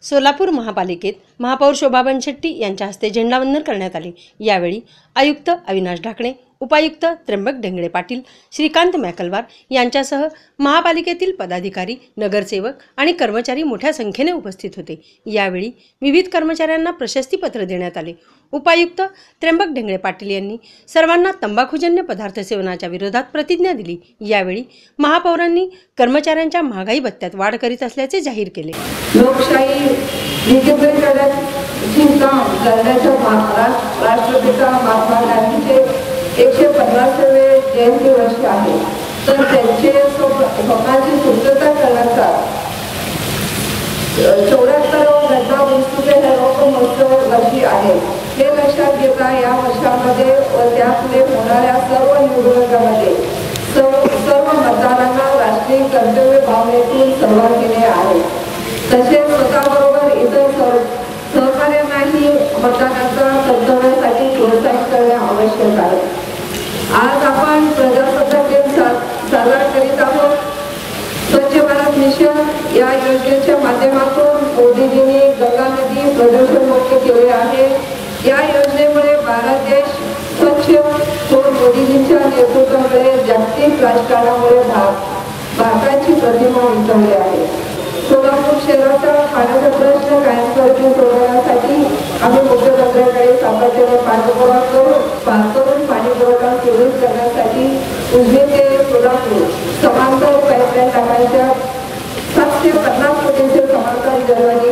सोलापूर महापालिकेत महापौर शोभा बनशेट्टी यांच्या हस्ते झेंडावंदन करण्यात आले। यावेळी आयुक्त अविनाश ढाकणे, उपायुक्त त्र्यंबक ढेंगळे पाटील, श्रीकांत मॅकलवार यांच्यासह महापालिकेतील पदाधिकारी, नगरसेवक आणि कर्मचारी मोठ्या संख्येने उपस्थित होते। यावेळी विविध कर्मचाऱ्यांना प्रशस्ती पत्र देण्यात आले। उपायुक्त त्र्यंबक ढेंगळे पाटील यांनी सर्वांना तंबाखूजन्य पदार्थ सेवनाच्या विरोधात प्रतिज्ञा दिली। यावेळी महापौरांनी कर्मचाऱ्यांच्या महागाई भत्त्यात वाढ करीत असल्याचे जाहीर केले। लोकशाही विकेंद्रीकरण काम करण्याच्या राष्ट्रपिता महात्मा गांधीचे 150वे जयंती वर्ष आहे, तर त्यांचे स्वप्नाची पूर्तता करण्याचा 74वा गणपती उत्सव हे लोकमहोत्सव वर्षी आहे। हे लक्षात घेता या वर्षामध्ये व त्यापुढे होणाऱ्या सर्व निवडणुकांमध्ये सर्व मतदारांना राष्ट्रीय कर्तव्य भावनेतून सहभाग घेणे आहे। तसेच स्वतःबरोबर इतर सहकार्यांनाही मतदानाच्या कर्तव्यासाठी प्रोत्साहित करणे आवश्यक आहे। आज आपण प्रजासत्ताक दिन साजरा करीत आहोत। स्वच्छ भारत मिशन या योजनेच्या माध्यमातून मोदीजींनी गंगा नदी प्रदूषणमुक्त केले आहे। या योजनेमुळे भारत देश स्वच्छ होऊन मोदीजींच्या नेतृत्वामुळे जागतिक राजकारणामुळे भारताची प्रतिमा उंचावली आहे। सोलापूर शहराचा पाण्याचा प्रश्न कायमस्वरूपी सोडवण्यासाठी आम्ही मुख्यमंत्र्यांकडे सातत्याने पाठपुरावा करून पाणी पुरवठा सुरळीत करण्यासाठी उजनी ते सोलापूर समांतर पाईपलाईन टाकायच्या 750 कोटींचे समांतर जलवाहिनी